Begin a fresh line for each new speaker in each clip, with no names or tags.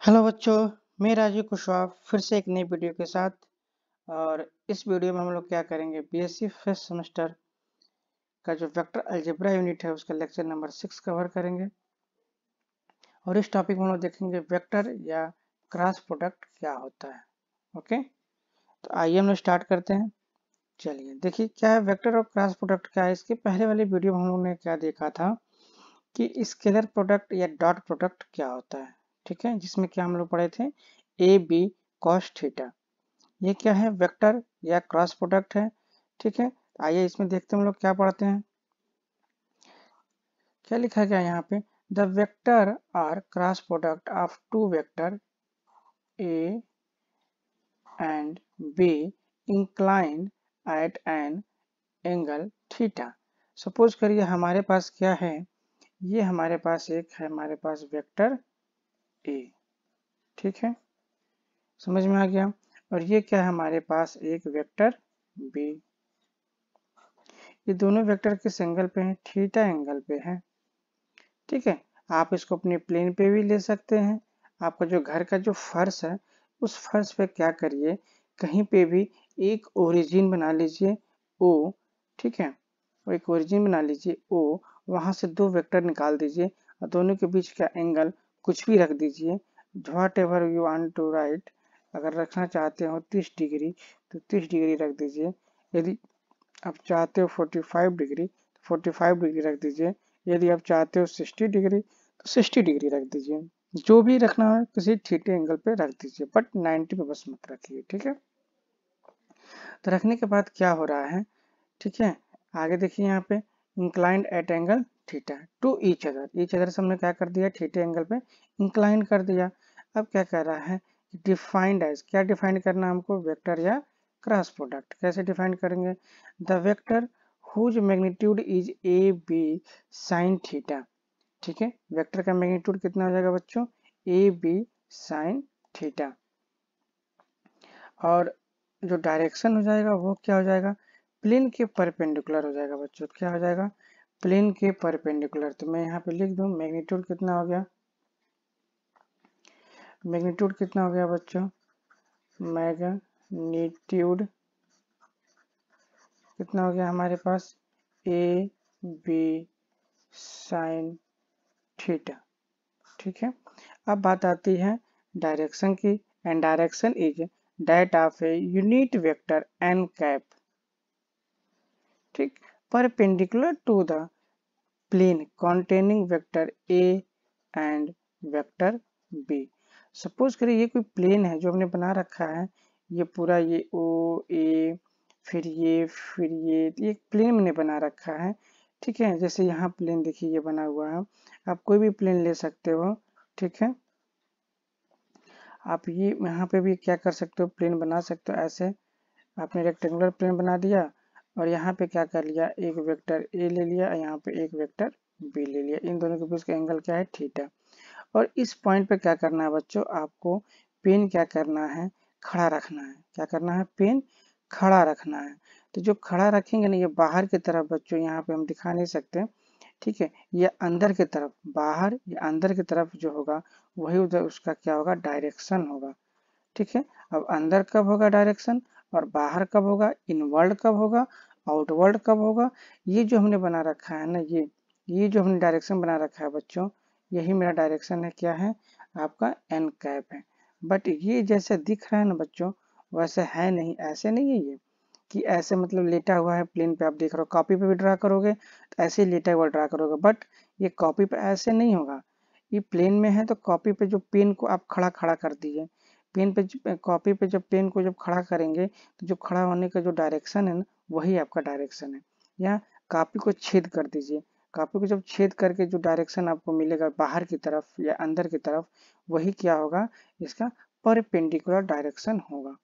Hello बच्चों, मैं राजीव कुशवाहा फिर से एक नई वीडियो के साथ। और इस वीडियो में हम लोग क्या करेंगे, बीएससी फर्स्ट सेमेस्टर का जो वेक्टर अलजेब्रा यूनिट है उसका लेक्चर नंबर 6 कवर करेंगे। और इस टॉपिक में हम लोग देखेंगे वेक्टर या क्रॉस प्रोडक्ट क्या होता है। ओके, तो आइए हम लोग स्टार्ट करते हैं। चलिए देखिए क्या है वेक्टर और क्रॉस प्रोडक्ट क्या है। इसके पहले वाली वीडियो में हम लोग ने क्या देखा था कि स्केलर प्रोडक्ट या डॉट प्रोडक्ट क्या होता है। ठीक है, जिसमें क्या हम लोग पढ़े थे, ए बी कॉस थीटा। ये क्या है, वेक्टर या क्रॉस प्रोडक्ट है। ठीक है, आइए इसमें देखते हैं हम लोग क्या पढ़ते हैं। क्या लिखा गया यहाँ पे, the vector R cross product of two vector A and B inclined at an angle theta. Suppose करिए हमारे पास क्या है, ये हमारे पास एक है, हमारे पास वेक्टर ए। ठीक है, समझ में आ गया। और ये क्या है, हमारे पास एक वेक्टर बी। ये दोनों वेक्टर किस एंगल पे हैं, थीटा एंगल पे है। ठीक है, आप इसको अपने प्लेन पे भी ले सकते हैं। आपका जो घर का जो फर्श है उस फर्श पे क्या करिए, कहीं पे भी एक ओरिजिन बना लीजिए ओ। ठीक है, वो एक ओरिजिन बना लीजिए ओ, वहां से दो वेक्टर निकाल दीजिए और दोनों के बीच का एंगल कुछ भी रख दीजिए, whatever you want to write. अगर रखना चाहते हो 30 डिग्री तो 30 डिग्री रख दीजिए। यदि आप चाहते हो 45 डिग्री तो 45 डिग्री रख दीजिए। यदि आप चाहते हो 60 डिग्री तो 60 डिग्री रख दीजिए। जो भी रखना है किसी थीटे एंगल पे रख दीजिए, बट 90 पे बस मत रखिए। ठीक है, तो रखने के बाद क्या हो रहा है, ठीक है, आगे देखिए यहाँ पे inclined at angle theta two each other से हमने क्या कर दिया, थीटे एंगल पे इंक्लाइन कर दिया। अब क्या कर रहा है, डिफाइंड एज, क्या डिफाइन करना है हमको, वेक्टर या क्रॉस प्रोडक्ट। कैसे डिफाइन करेंगे, the vector whose magnitude is A B sine theta. ठीक है, वेक्टर का मैग्नीट्यूड कितना हो जाएगा बच्चों, ए बी साइन थीटा। और जो डायरेक्शन हो जाएगा वो क्या हो जाएगा, प्लेन के परपेंडिकुलर हो जाएगा बच्चों। क्या हो जाएगा, प्लेन के परपेंडिकुलर। तो मैं यहाँ पे लिख दूं मैग्नीट्यूड कितना हो गया, मैग्नीट्यूड कितना हो गया बच्चों, मैग्नीट्यूड कितना हो गया हमारे पास, ए बी साइन थीटा। ठीक है, अब बात आती है डायरेक्शन की, and direction is that of a unit vector N cap, ठीक, perpendicular to the plane containing vector a and vector b। Suppose करिए ये कोई प्लेन है जो हमने बना रखा है, ये पूरा ये o a फिर ये एक प्लेन मैंने बना रखा है। ठीक है, जैसे यहाँ प्लेन देखिए ये बना हुआ है, आप कोई भी प्लेन ले सकते हो। ठीक है, आप ये यहाँ पे भी क्या कर सकते हो, प्लेन बना सकते हो। ऐसे आपने रेक्टेंगुलर प्लेन बना दिया और यहाँ पे क्या कर लिया, एक वेक्टर ए ले लिया, यहाँ पे एक वेक्टर बी ले लिया। इन दोनों के बीच का एंगल क्या है, थीटा। और इस पॉइंट पे क्या करना है बच्चों, आपको पेन क्या करना है, खड़ा रखना है। क्या करना है, पेन खड़ा रखना है। तो जो खड़ा रखेंगे ना, ये बाहर की तरफ बच्चों, यहाँ पे हम दिखा नहीं सकते। ठीक है, ये अंदर की तरफ, बाहर या अंदर की तरफ जो होगा वही उधर उसका क्या होगा, डायरेक्शन होगा। ठीक है, अब अंदर कब होगा डायरेक्शन और बाहर कब होगा, इनवर्ड कब होगा, आउटवर्ड कब होगा। ये जो हमने बना रखा है ना, ये जो हमने डायरेक्शन बना रखा है बच्चों, यही मेरा डायरेक्शन है, क्या है आपका एन कैप है। बट ये जैसे दिख रहा है ना बच्चों, वैसे है नहीं, ऐसे नहीं है ये कि ऐसे मतलब लेटा हुआ है प्लेन पे, आप देख रहे हो कॉपी पे भी ड्रा करोगे तो ऐसे ही लेटा हुआ ड्रा करोगे, बट ये कॉपी पे ऐसे नहीं होगा। ये प्लेन में है तो कॉपी पे जो पेन को आप खड़ा खड़ा कर दीजिए, पेन पे कॉपी पे जब पेन को जब खड़ा करेंगे तो जो खड़ा होने का जो डायरेक्शन है ना, वही आपका डायरेक्शन है। या कॉपी को छेद कर दीजिए, कॉपी को जब छेद करके जो डायरेक्शन आपको मिलेगा बाहर की तरफ या अंदर की तरफ, वही क्या होगा, इसका परपेंडिकुलर डायरेक्शन होगा।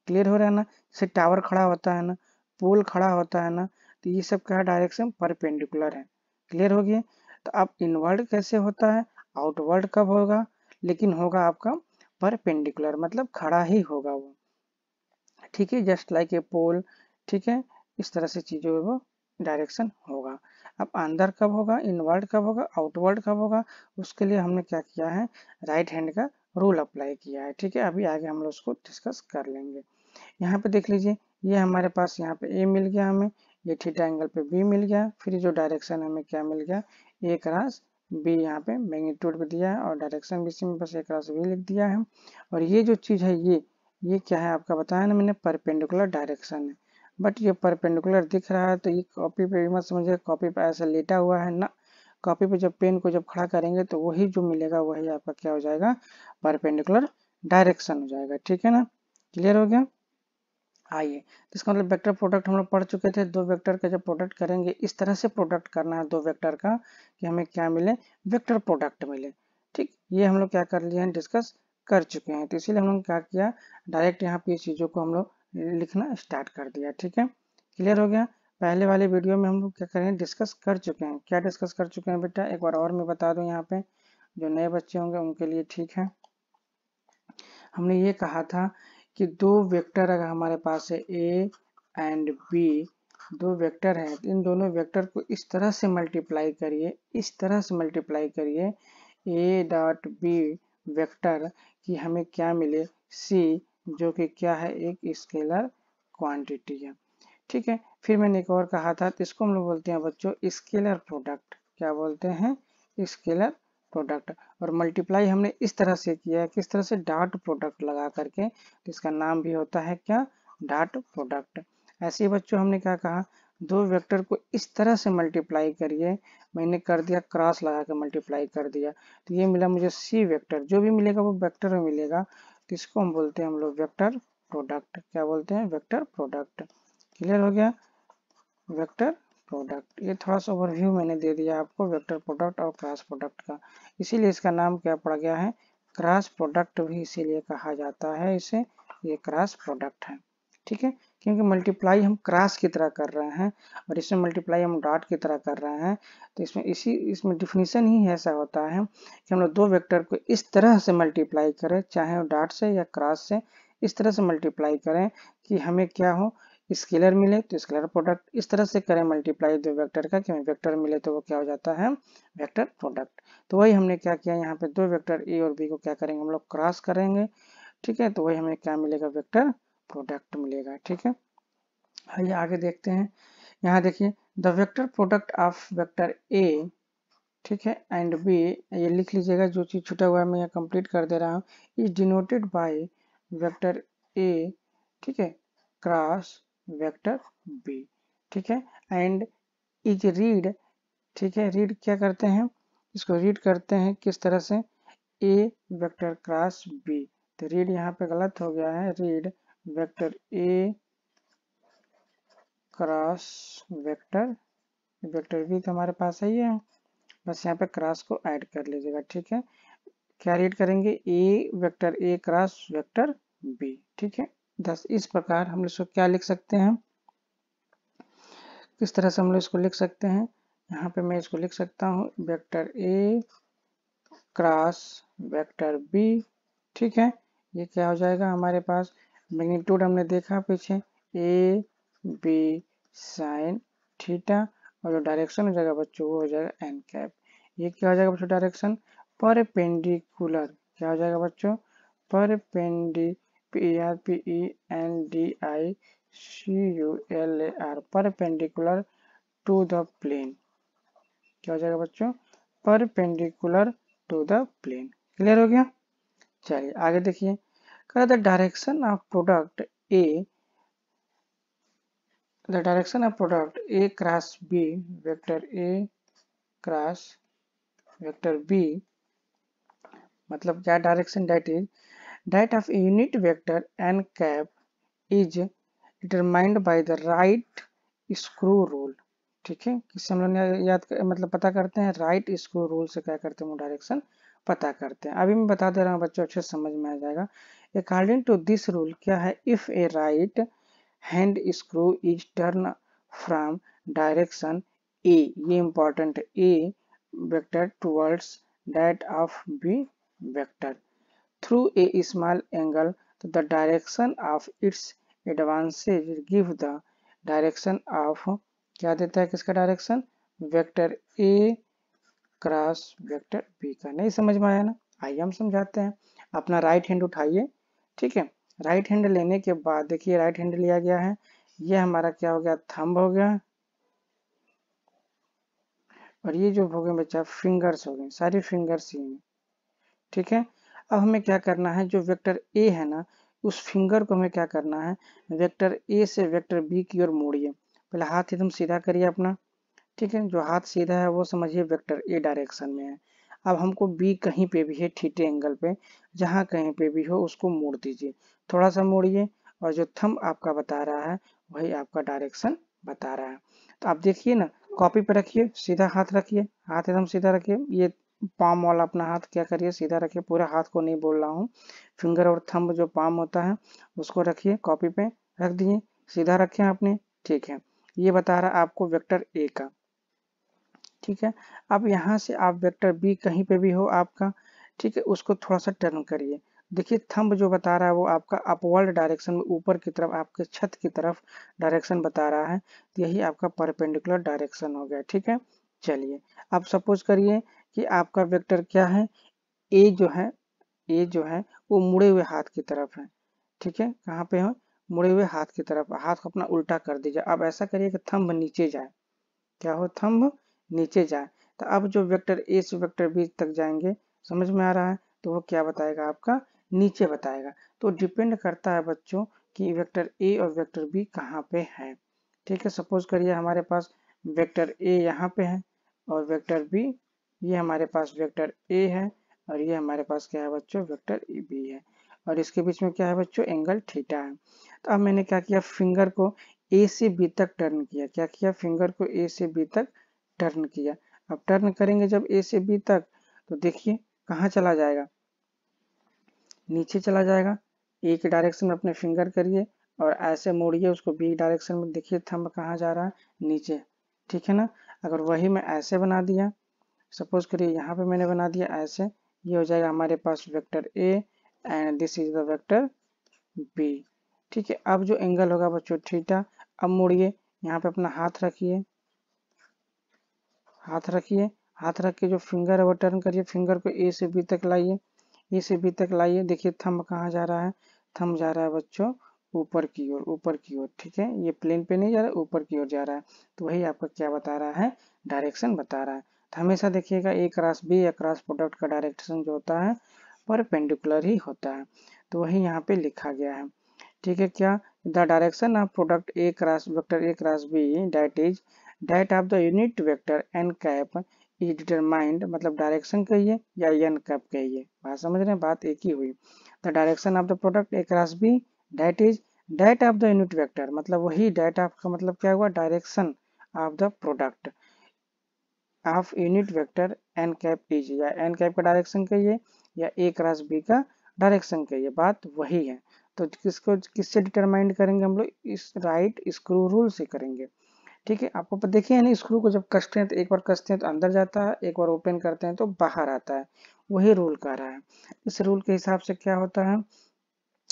क्लियर हो रहा है ना, जैसे टावर खड़ा होता है ना, पोल खड़ा होता है ना, तो ये सब क्या डायरेक्शन परपेंडिकुलर है। क्लियर हो गया। तो अब इनवर्ड कैसे होता है, आउटवर्ड कब होगा, लेकिन होगा आपका परपेंडिकुलर, मतलब खड़ा ही होगा वो। ठीक है, जस्ट लाइक ए पोल। ठीक है, इस तरह से चीजों में वो डायरेक्शन होगा। अब अंदर कब होगा, इनवर्ड कब होगा, आउटवर्ड कब होगा, उसके लिए हमने क्या किया है, राइट हैंड का रूल अप्लाई किया है। ठीक है, अभी आगे हम लोग उसको डिस्कस कर लेंगे। यहाँ पे देख लीजिए, ये हमारे पास यहाँ पे ए मिल गया हमें, ये थीटा एंगल पे बी मिल गया, फिर जो डायरेक्शन हमें क्या मिल गया, ए क्रॉस बी, यहाँ पे मैग्नीट्यूड भी दिया है और डायरेक्शन भी इसी में बस ए क्रॉस बी लिख दिया है। और ये जो चीज़ है ये क्या है आपका बताया ना मैंने, परपेंडिकुलर डायरेक्शन है। बट ये परपेंडिकुलर दिख रहा है तो ये कॉपी पे भी मत समझिए कॉपी पे ऐसा लेटा हुआ है ना, कॉपी पे जब पेन को जब खड़ा करेंगे तो वही जो मिलेगा वही आपका क्या हो जाएगा, परपेंडिकुलर डायरेक्शन हो जाएगा। ठीक है ना, क्लियर हो गया। आइए, तो इसका मतलब वेक्टर प्रोडक्ट हम लोग पढ़ चुके थे, दो वेक्टर का जब प्रोडक्ट करेंगे इस तरह से प्रोडक्ट करना है दो वेक्टर का कि हमें क्या मिले, वेक्टर प्रोडक्ट मिले। ठीक, ये हम लोग क्या कर लिए हैं, डिस्कस कर चुके हैं। तो इसीलिए हम लोग क्या किया, डायरेक्ट यहाँ पे चीज़ों को हम लोग लिखना स्टार्ट कर दिया। ठीक है, क्लियर हो गया। पहले वाले वीडियो में हम लोग क्या करें, डिस्कस कर चुके हैं। क्या डिस्कस कर चुके हैं बेटा, एक बार और मैं बता दूं, यहाँ पे जो नए बच्चे होंगे उनके लिए ठीक है। हमने ये कहा था कि दो वेक्टर अगर हमारे पास है ए एंड बी, दो वेक्टर हैं, इन दोनों वेक्टर को इस तरह से मल्टीप्लाई करिए, इस तरह से मल्टीप्लाई करिए ए डॉट बी वेक्टर कि हमें क्या मिले, सी, जो कि क्या है, एक स्केलर क्वांटिटी है। ठीक है, फिर मैंने एक और कहा था, तो इसको हम लोग बोलते हैं बच्चों स्केलर प्रोडक्ट। क्या बोलते हैं, स्केलर प्रोडक्ट। और मल्टीप्लाई हमने इस तरह से किया है, किस तरह से, डॉट प्रोडक्ट लगा करके, तो इसका नाम भी होता है क्या, डॉट प्रोडक्ट। ऐसे ही बच्चों हमने क्या कहा, दो वेक्टर को इस तरह से मल्टीप्लाई करिए, मैंने कर दिया क्रॉस लगा के मल्टीप्लाई कर दिया, तो ये मिला मुझे सी वेक्टर, जो भी मिलेगा वो वेक्टर में मिलेगा, तो इसको हम बोलते हैं हम लोग वेक्टर प्रोडक्ट। क्या बोलते हैं, वेक्टर प्रोडक्ट। क्लियर हो गया, वेक्टर प्रोडक्ट। ये थोड़ा सा ओवरव्यू मैंने दे दिया आपको वेक्टर प्रोडक्ट और क्रॉस प्रोडक्ट का, इसीलिए इसका नाम क्या पड़ गया है, क्रॉस प्रोडक्ट भी इसीलिए कहा जाता है इसे, ये क्रॉस प्रोडक्ट है। ठीक है, क्योंकि मल्टीप्लाई हम क्रॉस की तरह कर रहे हैं और इसमें मल्टीप्लाई हम डॉट की तरह कर रहे हैं, तो इसमें डिफिनीशन ही ऐसा होता है कि हम लोग दो वेक्टर को इस तरह से मल्टीप्लाई करें, चाहे वो डॉट से या क्रॉस से, इस तरह से मल्टीप्लाई करें कि हमें क्या हो, स्केलर मिले तो स्केलर प्रोडक्ट, इस तरह से करें मल्टीप्लाई दो वेक्टर का कि हमें वेक्टर मिले तो वो क्या हो जाता है, वेक्टर प्रोडक्ट। तो वही हमने क्या किया, यहाँ पे दो वेक्टर ए और बी को क्या करेंगे, हम लोग क्रॉस करेंगे। ठीक है, तो वही हमें क्या मिलेगा, वेक्टर प्रोडक्ट मिलेगा। ठीक है, आइए आगे देखते हैं। यहाँ देखिए, the vector product of vector A, ठीक है, एंड बी, ये लिख लीजिएगा, जो चीज छूटा हुआ है मैं यहाँ कंप्लीट कर दे रहा हूँ, is denoted by vector A, ठीक है, क्रॉस वेक्टर बी। ठीक है, एंड इज रीड, ठीक है, रीड क्या करते हैं, इसको रीड करते हैं किस तरह से, ए वेक्टर क्रॉस बी, तो रीड यहाँ पे गलत हो गया है, रीड वेक्टर ए क्रॉस वेक्टर, वेक्टर बी तो हमारे पास है ही है, बस यहाँ पे क्रॉस को ऐड कर लीजिएगा। ठीक है, क्या रीड करेंगे, a vector A cross vector B. ठीक है, दस इस प्रकार हम इसको क्या लिख सकते हैं, किस तरह से हम लोग इसको लिख सकते हैं, यहाँ पे मैं इसको लिख सकता हूँ वेक्टर ए क्रॉस वेक्टर बी। ठीक है, ये क्या हो जाएगा हमारे पास, मैग्नीट्यूड हमने देखा पीछे, ए बी साइन थीटा, और जो डायरेक्शन हो जाएगा बच्चों वो हो जाएगा एन कैप। ये क्या हो जाएगा बच्चों, डायरेक्शन परपेंडिकुलर, क्या हो जाएगा बच्चों, परपेंडी, PENDICULAR, perpendicular to the plane. क्या हो जाएगा बच्चों, perpendicular to the plane. Clear हो गया, चलिए आगे देखिए, the direction of product A, the direction of product A cross B, vector A cross vector B, मतलब क्या direction, that is that of a unit vector n cap is determined by the right screw rule। ठीक है, किससे हम लोग याद मतलब पता करते हैं, राइट स्क्रू रूल से क्या करते हैं, डायरेक्शन पता करते हैं। अभी मैं बता दे रहा हूँ बच्चों, अच्छे समझ में आ जाएगा। अकॉर्डिंग टू दिस रूल क्या है, if a right hand screw is turn from direction a, ये important, a vector towards that of b vector through a small angle, the direction of its advances give the direction of, क्या देता है किसका direction, vector ए cross vector B का। नहीं समझ में आया ना, आइए हम समझाते हैं। अपना राइट हैंड उठाइए, ठीक है। राइट हैंड लेने के बाद देखिए राइट हैंड लिया गया है, ये हमारा क्या हो गया, थंब हो गया, और ये जो हो गए बच्चा फिंगर्स हो गए, सारी फिंगर्स ही हैं, ठीक है। अब हमें क्या करना है, जो वेक्टर ए है ना, उस फिंगर को हमें क्या करना है, वेक्टर ए से वेक्टर बी की ओर मोड़िए। पहले हाथ एकदम सीधा करिए अपना, ठीक है। जो हाथ सीधा है वो समझिए वेक्टर ए डायरेक्शन में है। अब हमको बी कहीं पे भी है थीटे एंगल पे, जहां कहीं पे भी हो उसको मोड़ दीजिए, थोड़ा सा मोड़िए, और जो थंब आपका बता रहा है वही आपका डायरेक्शन बता रहा है। तो आप देखिए ना, कॉपी पे रखिए, सीधा हाथ रखिए, हाथ एकदम सीधा रखिए, ये पाम वाला अपना हाथ क्या करिए, सीधा रखिए, पूरा हाथ को नहीं बोल रहा हूँ, फिंगर और थंब जो पाम होता है उसको रखिए, कॉपी पे रख दिए, सीधा रखें आपने, ठीक है। ये बता रहा है आपको वेक्टर ए का, ठीक है। अब यहाँ से आप वेक्टर बी कहीं पे भी हो आपका, ठीक है, उसको थोड़ा सा टर्न करिए। देखिए थंब जो बता रहा है वो आपका अपवर्ड डायरेक्शन में, ऊपर की तरफ, आपके छत की तरफ डायरेक्शन बता रहा है, तो यही आपका परपेंडिकुलर डायरेक्शन हो गया, ठीक है। चलिए अब सपोज करिए कि आपका वेक्टर क्या है, ए जो है, ए जो है वो मुड़े हुए हाथ की तरफ है, ठीक है। कहाँ पे हो, मुड़े हुए हाथ की तरफ, हाथ को अपना उल्टा कर दीजिए। अब ऐसा करिए कि थंब नीचे जाए, क्या हो, थंब नीचे जाए। तो अब जो वेक्टर ए से वेक्टर बी तक जाएंगे, समझ में आ रहा है, तो वो क्या बताएगा, आपका नीचे बताएगा। तो डिपेंड करता है बच्चों कि वेक्टर ए और वेक्टर बी कहाँ पे है, ठीक है। सपोज करिए हमारे पास वेक्टर ए यहाँ पे है, और वेक्टर बी, ये हमारे पास वेक्टर ए है, और ये हमारे पास क्या है बच्चों, वेक्टर बी है, और इसके बीच में क्या है बच्चों, एंगल थीटा है। तो अब मैंने क्या किया, फिंगर को ए से बी तक टर्न किया, क्या किया, फिंगर को ए से बी तक टर्न किया। अब टर्न करेंगे जब ए से बी तक, तो देखिए कहाँ चला जाएगा, नीचे चला जाएगा। ए के डायरेक्शन में अपने फिंगर करिए और ऐसे मोड़िए उसको बी डायरेक्शन में, देखिए थंब कहाँ जा रहा है, नीचे, ठीक है ना। अगर वही मैं ऐसे बना दिया, सपोज करिए यहाँ पे मैंने बना दिया ऐसे, ये हो जाएगा हमारे पास vector A and this is the vector B, ठीक है। अब जो एंगल होगा बच्चों थीटा। अब मुड़िए, यहाँ पे अपना हाथ रखिए, हाथ रखिए, हाथ रख के जो फिंगर है वो टर्न करिए, फिंगर को ए से बी तक लाइए, ए से बी तक लाइए। देखिए थंब कहाँ जा रहा है, थंब जा रहा है बच्चों ऊपर की ओर, ऊपर की ओर, ठीक है। ये प्लेन पे नहीं जा रहा है, ऊपर की ओर जा रहा है, तो वही आपका क्या बता रहा है, डायरेक्शन बता रहा है। तो हमेशा देखिएगा ए क्रॉस बी या क्रॉस प्रोडक्ट का डायरेक्शन जो होता है परपेंडिकुलर ही होता है, तो वही यहाँ पे लिखा गया है, ठीक है। क्या, the direction of product A cross vector A cross B that is that of the unit vector N cap is determined, मतलब डायरेक्शन कहिए या एन कैप कहिए, बात समझ रहे हैं, बात एक ही हुई। The direction of the product A cross B that is that of the unit vector, मतलब वही दैट ऑफ का मतलब क्या हुआ, direction of the product of unit vector N cap is, या एन कैप का डायरेक्शन कहिए या ए क्रॉस बी का डायरेक्शन कहिए, बात वही है। तो किसको किससे डिटरमाइन करेंगे हम लोग, इस राइट स्क्रू रूल से करेंगे, ठीक है। आपको देखिए ना, स्क्रू को जब कसते हैं तो एक बार कसते हैं तो अंदर जाता है, एक बार ओपन करते हैं तो बाहर आता है, वही रूल कर रहा है। इस रूल के हिसाब से क्या होता है,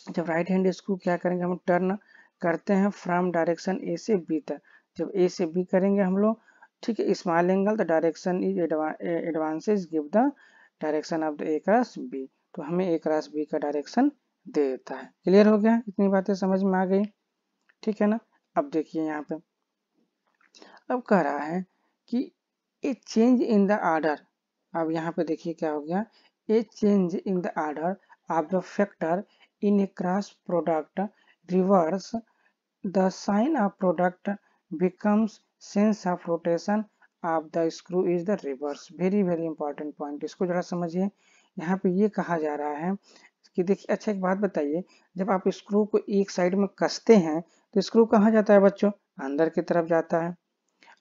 जब राइट हैंड स्क्रू क्या करेंगे, हम टर्न करते हैं फ्रॉम डायरेक्शन ए से बी तक, जब ए से बी करेंगे हम लोग, ठीक है, small angle the direction is advances give the direction of the A cross B, तो हमें ए क्रॉस बी का डायरेक्शन दे देता है। क्लियर हो गया, इतनी बातें समझ में आ गई, ठीक है ना। अब देखिए यहाँ पे अब कह रहा है कि a change in the order, अब यहाँ पे देखिए क्या हो गया, a change in the order of the factor in a cross product reverse the sign of product becomes sense of rotation of the screw is the reverse. Very very important point, इसको जरा समझिए। यहाँ पे ये कहा जा रहा है कि देखिए, अच्छा एक बात बताइए, जब आप स्क्रू को एक साइड में कसते हैं तो स्क्रू कहाँ जाता है बच्चों, अंदर की तरफ जाता है,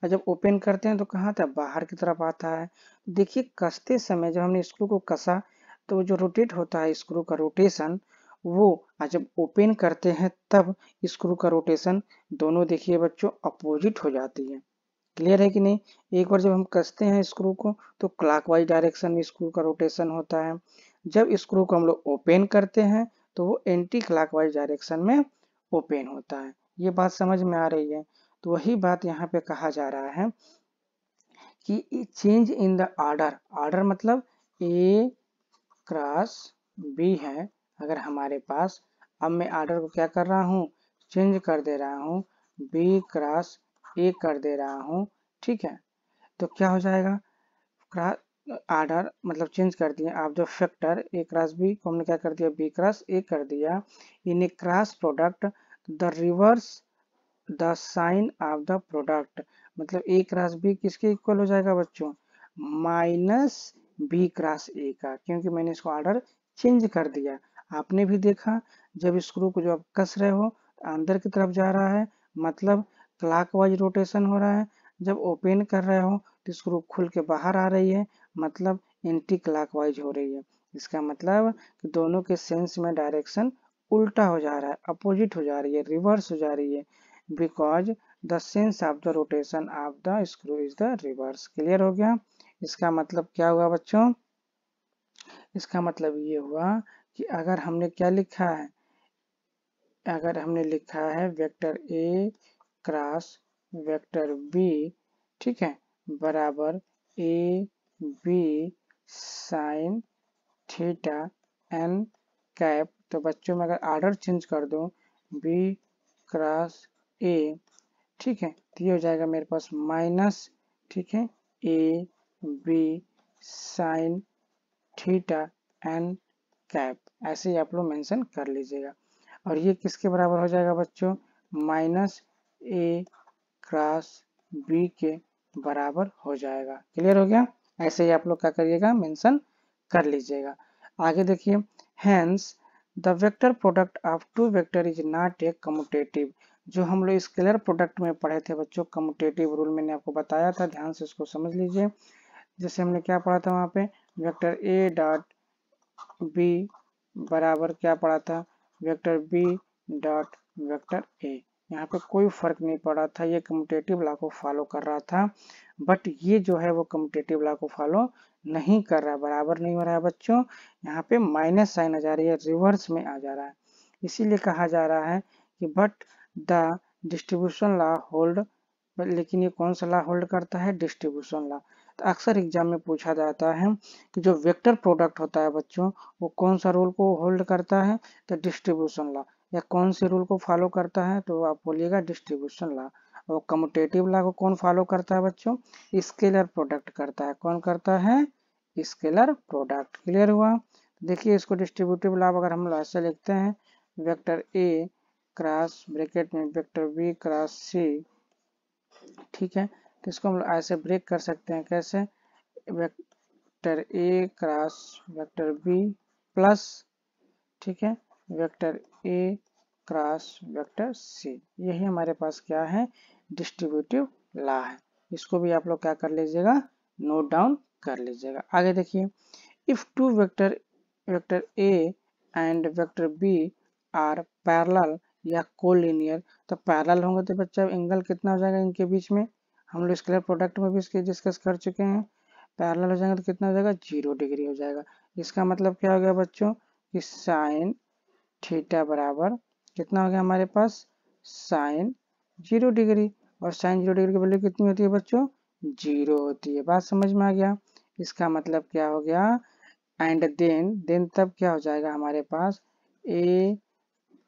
और जब ओपन करते हैं तो कहाँ आता है, बाहर की तरफ आता है। देखिए कसते समय जब हमने स्क्रू को कसा, तो जो रोटेट होता है स्क्रू का रोटेशन, वो जब ओपन करते हैं तब स्क्रू का रोटेशन दोनों देखिए बच्चों अपोजिट हो जाती है। क्लियर है कि नहीं, एक बार जब हम कसते हैं स्क्रू को तो क्लॉकवाइज डायरेक्शन में स्क्रू का रोटेशन होता है, जब स्क्रू को हम लोग ओपन करते हैं तो वो एंटी क्लॉकवाइज डायरेक्शन में ओपन होता है। ये बात समझ में आ रही है, तो वही बात यहाँ पे कहा जा रहा है कि change in the order, order मतलब ए क्रॉस बी है अगर हमारे पास, अब मैं आर्डर को क्या कर रहा हूँ, चेंज कर दे रहा हूँ, बी क्रॉस ए कर दे रहा हूँ, ठीक है। तो क्या हो जाएगा, आर्डर मतलब चेंज कर दिया आप, जो फैक्टर ए क्रॉस बी को हमने क्या कर दिया, बी क्रॉस ए कर दिया। In a cross product the reverse the sign of the product, मतलब ए क्रॉस बी किसके इक्वल हो जाएगा बच्चों, माइनस बी क्रॉस ए का, क्योंकि मैंने इसको ऑर्डर चेंज कर दिया। आपने भी देखा जब स्क्रू को जो आप कस रहे हो अंदर की तरफ जा रहा है, मतलब क्लॉकवाइज रोटेशन हो रहा है। जब ओपन कर रहे हो तो स्क्रू खुल के बाहर आ रही है, मतलब एंटी क्लॉकवाइज हो रही है। इसका मतलब कि दोनों के सेंस में डायरेक्शन उल्टा हो जा रहा है, अपोजिट हो जा रही है, रिवर्स हो जा रही है, because the sense of the rotation of the screw is the reverse. Clear हो गया। इसका मतलब क्या हुआ बच्चों, इसका मतलब ये हुआ कि अगर हमने क्या लिखा है, अगर हमने लिखा है वेक्टर ए क्रॉस वेक्टर बी, ठीक है, बराबर A B sine theta N cap, तो बच्चों में अगर ऑर्डर चेंज कर दो बी क्रॉस ए, ठीक है, तो ये हो जाएगा मेरे पास माइनस, ठीक है, A B sine theta N cap, ऐसे ही आप लोग मेंशन कर लीजिएगा। और ये किसके बराबर हो जाएगा बच्चों, माइनस ए क्रॉस बी के बराबर हो जाएगा। क्लियर हो गया। ऐसे ही आप लोग क्या करिएगा, मेंशन कर लीजिएगा। आगे देखिए, hence the vector product of two vector is not a commutative, जो हम लोग स्केलर प्रोडक्ट में पढ़े थे बच्चों, कम्यूटेटिव रूल मैंने आपको बताया था, ध्यान से इसको समझ लीजिए। जैसे हमने क्या पढ़ा था वहाँ पे, वेक्टर ए डॉट बी बराबर क्या पढ़ा था, vector B dot vector A. यहाँ पे कोई फर्क नहीं पड़ा था, ये कम्यूटेटिव लॉ को फॉलो कर रहा था, बट ये जो है वो कम्यूटेटिव लॉ को फॉलो नहीं कर रहा, बराबर नहीं हो रहा है बच्चों। यहाँ पे माइनस साइन आ जा रही है, रिवर्स में आ जा रहा है, इसीलिए कहा जा रहा है कि but the distribution law hold, लेकिन ये कौन सा लॉ होल्ड करता है, डिस्ट्रीब्यूशन लॉ। तो अक्सर एग्जाम में पूछा जाता है कि जो वेक्टर प्रोडक्ट होता है बच्चों, वो कौन सा रूल को होल्ड करता है, तो डिस्ट्रीब्यूशन लॉ, या कौन से रूल को फॉलो करता है, तो आप बोलिएगा डिस्ट्रीब्यूशन लॉ। और कम्यूटेटिव लॉ को कौन फॉलो करता है बच्चों, स्केलर प्रोडक्ट करता है, कौन करता है, स्केलर प्रोडक्ट। क्लियर हुआ। देखिए इसको डिस्ट्रीब्यूटिव लॉ अगर हम ऐसे लिखते हैं, वेक्टर ए क्रॉस ब्रैकेट में वेक्टर बी क्रॉस सी, ठीक है, तो इसको हम ऐसे ब्रेक कर सकते हैं, कैसे, वेक्टर ए क्रॉस वेक्टर बी प्लस, ठीक है, वेक्टर ए क्रॉस वेक्टर सी, यही हमारे पास क्या है, डिस्ट्रीब्यूटिव लॉ है। इसको भी आप लोग क्या कर लीजिएगा, नोट डाउन कर लीजिएगा। आगे देखिए, if two vector vector A and vector B are parallel या कोलिनियर, तो पैरेलल होंगे तो बच्चा एंगल कितना हो जाएगा इनके बीच में, हम लोग स्केलर प्रोडक्ट में भी इसके डिस्कस कर चुके हैं। पैरेलल हो जाएगा तो कितना हो जाएगा, 0 डिग्री हो जाएगा। इसका मतलब क्या हो गया बच्चों, कि साइन थीटा बराबर कितना हो गया हमारे पास, साइन 0 डिग्री, और साइन 0 डिग्री की वैल्यू कितनी होती है बच्चों, 0 होती है। बात समझ में आ गया। इसका मतलब क्या हो गया, एंड देन तब क्या हो जाएगा हमारे पास, ए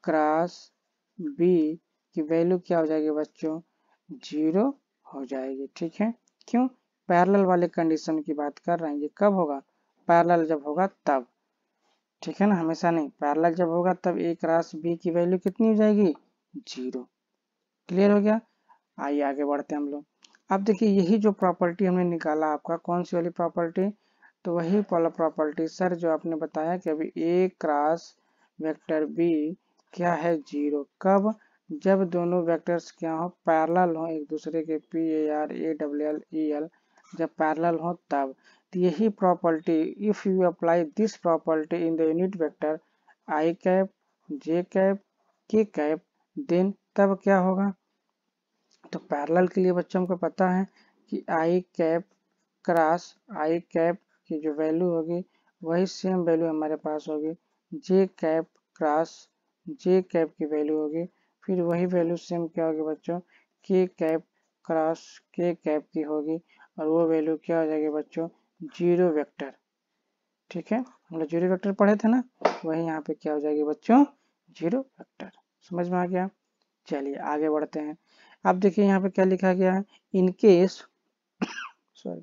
क्रॉस बी की वैल्यू क्या हो जाएगी बच्चों, 0 हो जाएगी। ठीक है, क्यों, पैरेलल वाले कंडीशन की बात कर रहे हैं, ये कब होगा, पैरेलल जब होगा तब, ठीक है ना, हमेशा नहीं, पैरेलल जब होगा तब ए क्रॉस बी की वैल्यू कितनी हो जाएगी, 0। क्लियर हो गया। आइए आगे बढ़ते हैं हम लोग। अब देखिए यही जो प्रॉपर्टी हमने निकाला आपका, कौन सी वाली प्रॉपर्टी, तो वही वाला प्रॉपर्टी सर जो आपने बताया कि अभी ए क्रॉस वेक्टर बी क्या है, 0, कब, जब दोनों वेक्टर्स क्या हो, पैरेलल हो एक दूसरे के, P A R A W L E L, जब पैरेलल हो तब। तो यही property, if you apply this property in the unit vector I cap J cap के कैप, देन तब क्या होगा, तो पैरेलल के लिए बच्चों को पता है कि आई कैप क्रॉस आई कैप की जो वैल्यू होगी वही सेम वैल्यू हमारे पास होगी, जे कैप क्रॉस जे कैप की वैल्यू होगी, फिर वही वैल्यू सेम क्या होगी बच्चों, के कैप क्रॉस के कैप की होगी, और वो वैल्यू क्या हो जाएगी बच्चों, 0 वेक्टर। ठीक है, हम लोग जीरो वेक्टर पढ़े थे ना, वही यहाँ पे क्या हो जाएगी बच्चों, जीरो वेक्टर। समझ में आ गया। चलिए आगे बढ़ते हैं। आप देखिए यहाँ पे क्या लिखा गया है, in case sorry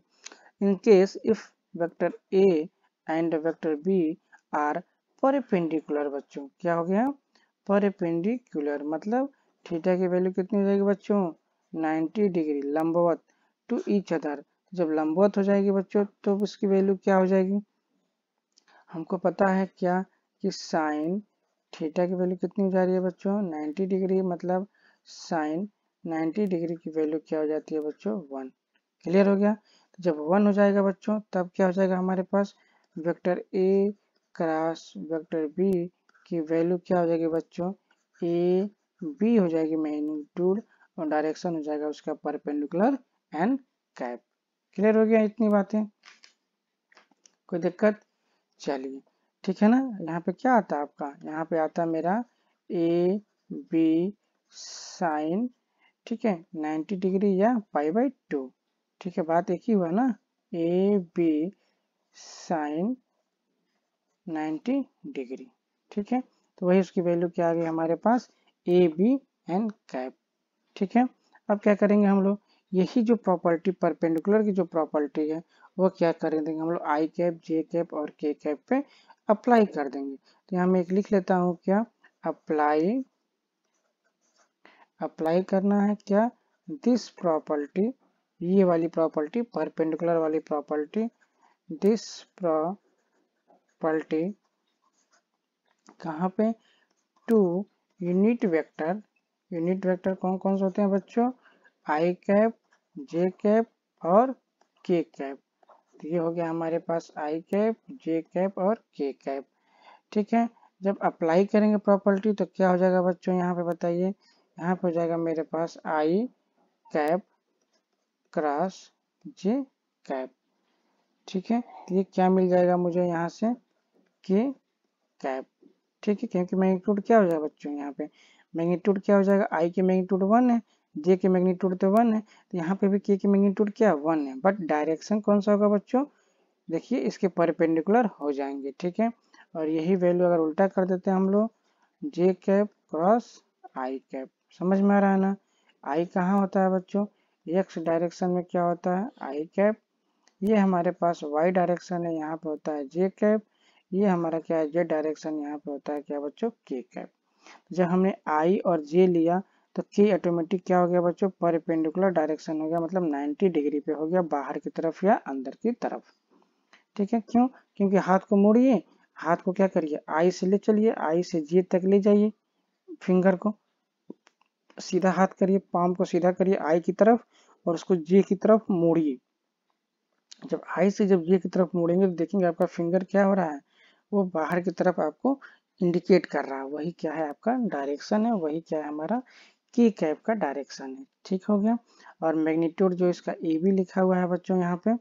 in case if vector a and vector b are perpendicular, बच्चों क्या हो गया, perpendicular मतलब थीटा की वैल्यू कितनी हो जाएगी बच्चों, 90 डिग्री लंबवत टू ईच अदर। जब लंबवत हो जाएगी बच्चों तो उसकी वैल्यू क्या हो जाएगी, हमको पता है क्या कि साइन थीटा की वैल्यू कितनी हो जा रही है बच्चों, 90 डिग्री, मतलब साइन 90 डिग्री की वैल्यू क्या हो जाती है बच्चों, 1। क्लियर हो गया। तो जब 1 हो जाएगा बच्चों तब क्या हो जाएगा हमारे पास, वेक्टर ए क्रॉस वेक्टर बी की वैल्यू क्या हो जाएगी बच्चों, ए बी हो जाएगी मैग्नीट्यूड, और डायरेक्शन हो जाएगा उसका परपेंडिकुलर एंड कैप। क्लियर हो गया इतनी बातें, कोई दिक्कत। चलिए ठीक है ना। यहाँ पे क्या आता है आपका, यहाँ पे आता है मेरा ए बी साइन, ठीक है 90 डिग्री या π/2। ठीक है, बात एक ही हुआ ना, ए बी साइन 90 डिग्री। ठीक है, तो वही उसकी वैल्यू क्या आ गई हमारे पास, ए बी एंड कैप। ठीक है, अब क्या करेंगे हम लोग, यही जो प्रॉपर्टी परपेंडिकुलर की जो प्रॉपर्टी है वो क्या कर देंगे हम लोग, आई कैप जे कैप और के कैप पे अप्लाई कर देंगे। तो यहाँ मैं एक लिख लेता हूँ क्या, अप्लाई, अप्लाई करना है क्या, दिस प्रॉपर्टी, ये वाली प्रॉपर्टी परपेंडिकुलर वाली प्रॉपर्टी, दिस प्रॉपर्टी कहाँ पे, two unit vector, unit vector कौन कौन से होते हैं बच्चों, आई कैप जे कैप और के कैप। तो ये हो गया हमारे पास आई कैप जे कैप और के कैप। ठीक है, जब अप्लाई करेंगे प्रॉपर्टी तो क्या हो जाएगा बच्चों, यहाँ पे बताइए, यहाँ पे हो जाएगा मेरे पास आई कैप क्रॉस जे कैप। ठीक है, तो ये क्या मिल जाएगा मुझे यहाँ से, के कैप। ठीक है, क्योंकि मैग्नीट्यूड क्या हो जाएगा बच्चों, यहाँ पे मैग्नीट्यूड क्या हो जाएगा, आई की मैग्नीट्यूड 1 है, जे की मैग्नीट्यूड तो 1 है, तो यहाँ पे भी के की मैग्नीट्यूड क्या 1 है, बट डायरेक्शन कौन सा होगा बच्चों, देखिए इसके परपेंडिकुलर हो जाएंगे। ठीक है, और यही वैल्यू अगर उल्टा कर देते हैं हम लोग, जे कैप क्रॉस आई कैप, समझ में आ रहा है ना। आई कहाँ होता है बच्चों, एक्स डायरेक्शन में क्या होता है आई कैप, ये हमारे पास वाई डायरेक्शन है, यहाँ पे होता है जे कैप, ये हमारा क्या है जेड डायरेक्शन, यहाँ पे होता है क्या बच्चों, के कैप। जब हमने आई और जे लिया तो के ऑटोमेटिक क्या हो गया बच्चों, परपेंडिकुलर डायरेक्शन हो गया, मतलब 90 डिग्री पे हो गया, बाहर की तरफ या अंदर की तरफ। ठीक है, क्यों, क्योंकि हाथ को मोड़िए, हाथ को क्या करिए, आई से ले चलिए, आई से जे तक ले जाइए, फिंगर को सीधा हाथ करिए, पाम को सीधा करिए आई की तरफ और उसको जे की तरफ मोड़िए। जब आई से जब जे की तरफ मोड़ेंगे तो देखेंगे आपका फिंगर क्या हो रहा है, वो बाहर की तरफ आपको इंडिकेट कर रहा है, वही क्या है आपका डायरेक्शन है, वही क्या है हमारा के कैप का डायरेक्शन है। ठीक हो गया, और मैग्नीट्यूड जो इसका ए बी लिखा हुआ है बच्चों यहाँ पे,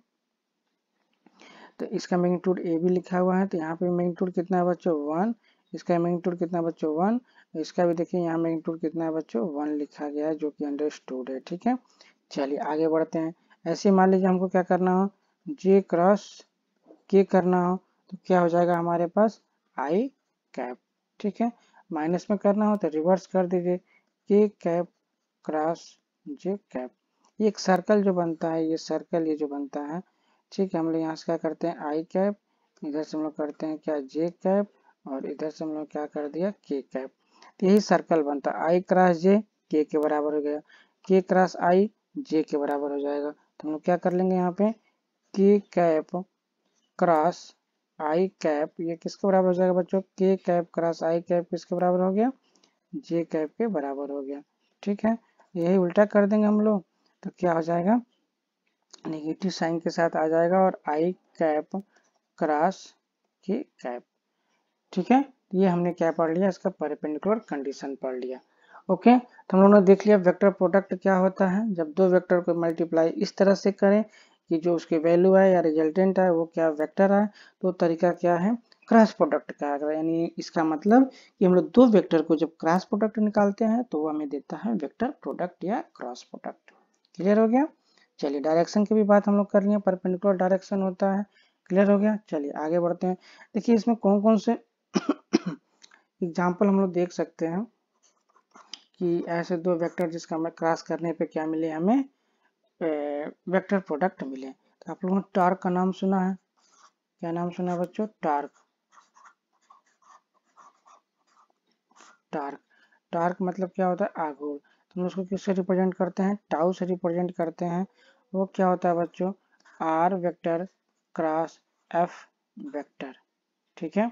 तो इसका मैग्नीट्यूड ए बी लिखा हुआ है, तो यहाँ पे मैग्नीट्यूड कितना है बच्चों 1, इसका मैग्नीट्यूड कितना है बच्चों 1, इसका भी देखिए यहाँ मैग्नीट्यूड कितना है बच्चों 1 लिखा गया है, जो कि अंडरस्टूड है। ठीक है, चलिए आगे बढ़ते हैं। ऐसे मान लीजिए हमको क्या करना हो, जे क्रॉस के करना हो तो क्या हो जाएगा हमारे पास आई कैप। ठीक है, माइनस में करना हो तो रिवर्स कर दीजिए, के कैप क्रॉस जे कैप। ये एक सर्कल जो बनता है, ये सर्कल ये जो बनता है, ठीक है, हम लोग यहाँ से क्या करते हैं आई कैप, इधर से हम लोग करते हैं क्या जे कैप, और इधर से हम लोग क्या कर दिया के कैप। तो यही सर्कल बनता है, आई क्रॉस जे के बराबर हो गया, के क्रॉस आई जे के बराबर हो जाएगा। तो हम लोग क्या कर लेंगे यहाँ पे, के कैप क्रॉस आई कैप, ये किसके बराबर हो जाएगा बच्चों, के कैप क्रॉस आई कैप किसके बराबर हो गया, जे कैप के बराबर हो गया। ठीक है, यही उल्टा कर देंगे हम लोग तो क्या हो जाएगा, नेगेटिव साइन के साथ आ जाएगा, और आई कैप क्रॉस के कैप। ठीक है, ये हमने क्या पढ़ लिया, इसका परपेंडिकुलर कंडीशन पढ़ लिया। ओके, तो हम लोगों ने देख लिया वेक्टर प्रोडक्ट क्या होता है, जब दो वेक्टर को मल्टीप्लाई इस तरह से करें कि जो उसके वैल्यू है या रिजल्टेंट है वो क्या वेक्टर है, तो तरीका क्या है, क्रॉस प्रोडक्ट का है। यानी इसका मतलब कि हम लोग दो वेक्टर को जब क्रॉस प्रोडक्ट निकालते हैं तो वो हमें देता है वेक्टर प्रोडक्ट या क्रॉस प्रोडक्ट। क्लियर हो गया। चलिए डायरेक्शन की भी बात हम लोग कर लिए, परपेंडिकुलर डायरेक्शन होता है, क्लियर हो गया। चलिए आगे बढ़ते हैं। देखिए इसमें कौन कौन से एग्जाम्पल हम लोग देख सकते हैं कि ऐसे दो वेक्टर जिसका हमें क्रॉस करने पे क्या मिले, हमें वेक्टर प्रोडक्ट मिले। तो आप लोगों ने टार्क का नाम सुना है, क्या नाम सुना है बच्चों? टार्क। टार्क टार्क मतलब क्या होता है? आघूर्ण। तो हम उसको किससे रिप्रेजेंट करते हैं? टाउ से रिप्रेजेंट करते हैं। वो क्या होता है बच्चों? R vector cross F vector. ठीक है,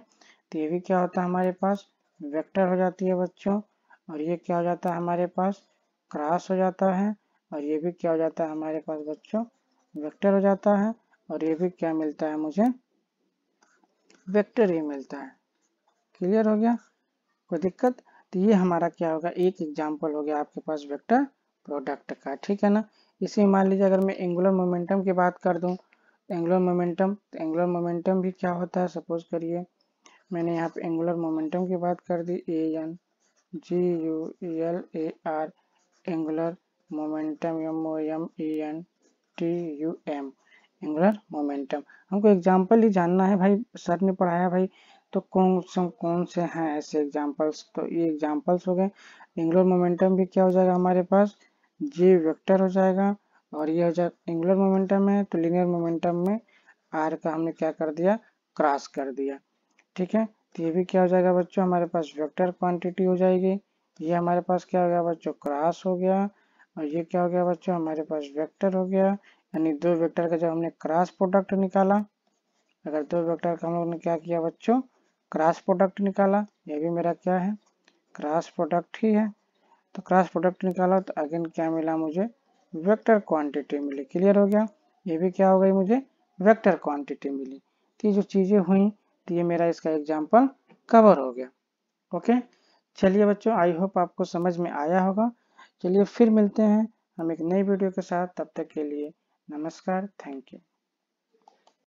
तो ये भी क्या होता है हमारे पास? वेक्टर हो जाती है बच्चों। और ये क्या हो जाता है हमारे पास? क्रॉस हो जाता है। और ये भी क्या हो जाता है हमारे पास बच्चों? वेक्टर हो जाता है। और ये भी क्या मिलता है मुझे? वेक्टर ही मिलता है। क्लियर हो गया, कोई दिक्कत? तो ये हमारा क्या होगा? एक एग्जाम्पल हो गया आपके पास वेक्टर प्रोडक्ट का। ठीक है ना। इसी मान लीजिए अगर मैं एंगुलर मोमेंटम की बात कर दूं, एंगुलर मोमेंटम, तो एंगुलर मोमेंटम भी क्या होता है? सपोज करिए मैंने यहाँ पे एंगुलर मोमेंटम की बात कर दी, ANGULAR, angular momentum, MOMENTUM, angular momentum. हमको एग्जाम्पल ही जानना है भाई, सर ने पढ़ाया भाई, तो कौन से हैं ऐसे एग्जाम्पल्स? तो ये एग्जाम्पल्स हो गए। एंगुलर मोमेंटम भी क्या हो जाएगा हमारे पास? जी वेक्टर हो जाएगा। और ये हो जाएगा एंगुलर मोमेंटम है, तो लीनियर मोमेंटम में आर का हमने क्या कर दिया? क्रॉस कर दिया। ठीक है, तो ये भी क्या हो जाएगा बच्चों? हमारे पास वेक्टर क्वांटिटी हो जाएगी। ये हमारे पास क्या हो गया बच्चों? क्रॉस हो गया। और ये क्या हो गया बच्चों? हमारे पास वेक्टर हो गया। यानी दो वेक्टर का जब हमने क्रॉस प्रोडक्ट निकाला, अगर दो वेक्टर का हम लोग ने क्या किया बच्चों? क्रॉस प्रोडक्ट निकाला, ये भी मेरा क्या है? क्रॉस प्रोडक्ट ही है। तो क्रॉस प्रोडक्ट निकाला तो अगेन क्या मिला मुझे? वेक्टर क्वांटिटी मिली। क्लियर हो गया, ये भी क्या हो गई? मुझे वेक्टर क्वांटिटी मिली। तो ये जो चीजें हुई, तो ये मेरा इसका एग्जाम्पल कवर हो गया। ओके, चलिए बच्चों, आई होप आपको समझ में आया होगा। चलिए फिर मिलते हैं हम एक नई वीडियो के साथ, तब तक के लिए नमस्कार, थैंक यू।